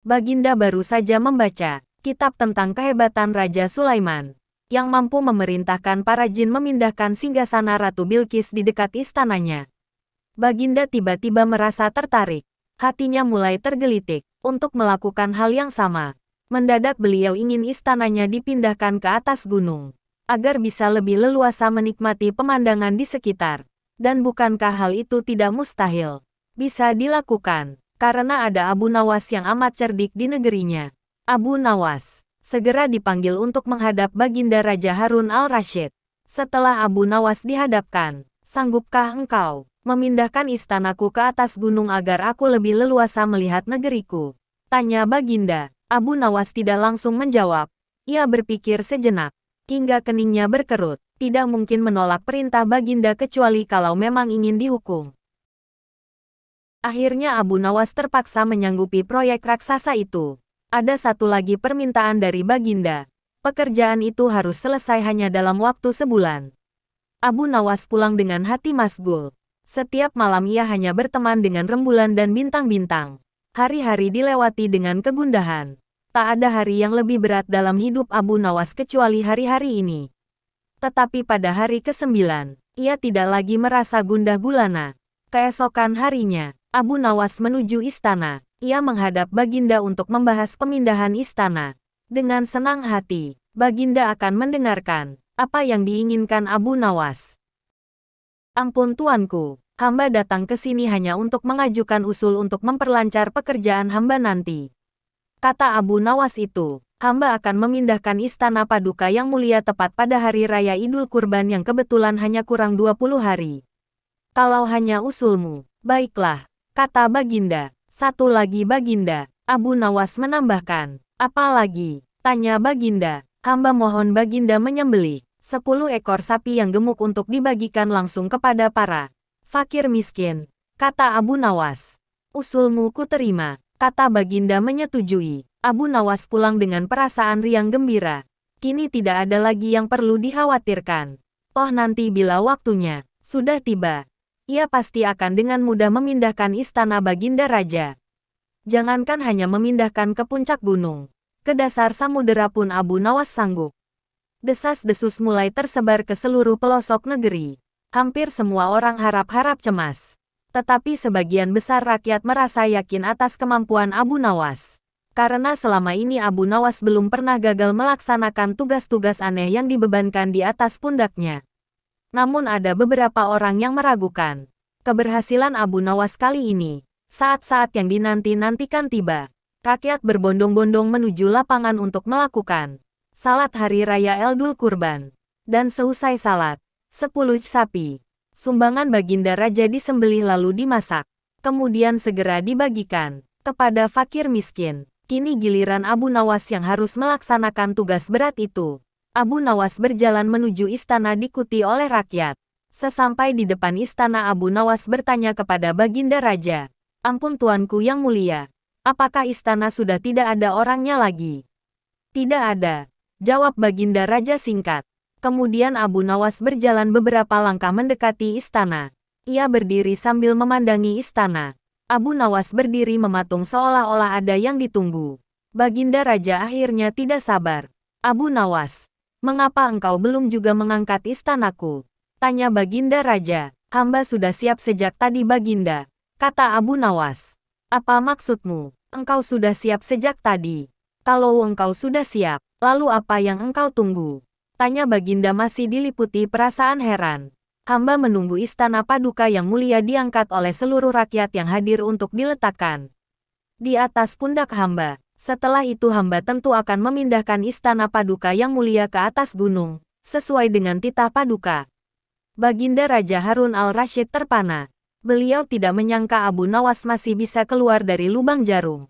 Baginda baru saja membaca kitab tentang kehebatan Raja Sulaiman, yang mampu memerintahkan para jin memindahkan singgasana Ratu Bilqis di dekat istananya. Baginda tiba-tiba merasa tertarik. Hatinya mulai tergelitik untuk melakukan hal yang sama. Mendadak beliau ingin istananya dipindahkan ke atas gunung, agar bisa lebih leluasa menikmati pemandangan di sekitar. Dan bukankah hal itu tidak mustahil? Bisa dilakukan, karena ada Abu Nawas yang amat cerdik di negerinya. Abu Nawas segera dipanggil untuk menghadap Baginda Raja Harun al-Rasyid. Setelah Abu Nawas dihadapkan, sanggupkah engkau memindahkan istanaku ke atas gunung agar aku lebih leluasa melihat negeriku? Tanya Baginda. Abu Nawas tidak langsung menjawab. Ia berpikir sejenak, hingga keningnya berkerut. Tidak mungkin menolak perintah Baginda kecuali kalau memang ingin dihukum. Akhirnya Abu Nawas terpaksa menyanggupi proyek raksasa itu. Ada satu lagi permintaan dari Baginda. Pekerjaan itu harus selesai hanya dalam waktu sebulan. Abu Nawas pulang dengan hati masgul. Setiap malam ia hanya berteman dengan rembulan dan bintang-bintang. Hari-hari dilewati dengan kegundahan. Tak ada hari yang lebih berat dalam hidup Abu Nawas kecuali hari-hari ini. Tetapi pada hari ke-9, ia tidak lagi merasa gundah gulana. Keesokan harinya, Abu Nawas menuju istana. Ia menghadap Baginda untuk membahas pemindahan istana. Dengan senang hati, Baginda akan mendengarkan apa yang diinginkan Abu Nawas. Ampun tuanku, hamba datang ke sini hanya untuk mengajukan usul untuk memperlancar pekerjaan hamba nanti. Kata Abu Nawas itu, hamba akan memindahkan istana Paduka yang mulia tepat pada hari raya Idul Kurban yang kebetulan hanya kurang 20 hari. Kalau hanya usulmu, baiklah, kata Baginda. Satu lagi Baginda, Abu Nawas menambahkan. Apa lagi? Tanya Baginda. Hamba mohon Baginda menyembelih 10 ekor sapi yang gemuk untuk dibagikan langsung kepada para fakir miskin, kata Abu Nawas. Usulmu kuterima, kata Baginda menyetujui. Abu Nawas pulang dengan perasaan riang gembira. Kini tidak ada lagi yang perlu dikhawatirkan. Toh nanti bila waktunya sudah tiba, ia pasti akan dengan mudah memindahkan istana Baginda Raja. Jangankan hanya memindahkan ke puncak gunung, ke dasar samudera pun Abu Nawas sanggup. Desas-desus mulai tersebar ke seluruh pelosok negeri. Hampir semua orang harap-harap cemas. Tetapi sebagian besar rakyat merasa yakin atas kemampuan Abu Nawas. Karena selama ini Abu Nawas belum pernah gagal melaksanakan tugas-tugas aneh yang dibebankan di atas pundaknya. Namun ada beberapa orang yang meragukan keberhasilan Abu Nawas kali ini. Saat-saat yang dinanti-nantikan tiba. Rakyat berbondong-bondong menuju lapangan untuk melakukan salat hari raya Idul Kurban. Dan seusai salat, 10 sapi sumbangan Baginda Raja disembelih lalu dimasak. Kemudian segera dibagikan kepada fakir miskin. Kini giliran Abu Nawas yang harus melaksanakan tugas berat itu. Abu Nawas berjalan menuju istana diikuti oleh rakyat. Sesampai di depan istana Abu Nawas bertanya kepada Baginda Raja. Ampun tuanku yang mulia, apakah istana sudah tidak ada orangnya lagi? Tidak ada, jawab Baginda Raja singkat. Kemudian Abu Nawas berjalan beberapa langkah mendekati istana. Ia berdiri sambil memandangi istana. Abu Nawas berdiri mematung seolah-olah ada yang ditunggu. Baginda Raja akhirnya tidak sabar. Abu Nawas, mengapa engkau belum juga mengangkat istanaku? Tanya Baginda Raja. Hamba sudah siap sejak tadi Baginda, kata Abu Nawas. Apa maksudmu? Engkau sudah siap sejak tadi. Kalau engkau sudah siap, lalu apa yang engkau tunggu? Tanya Baginda masih diliputi perasaan heran. Hamba menunggu istana Paduka yang mulia diangkat oleh seluruh rakyat yang hadir untuk diletakkan di atas pundak hamba. Setelah itu hamba tentu akan memindahkan istana Paduka yang mulia ke atas gunung, sesuai dengan titah Paduka. Baginda Raja Harun al-Rasyid terpana. Beliau tidak menyangka Abu Nawas masih bisa keluar dari lubang jarum.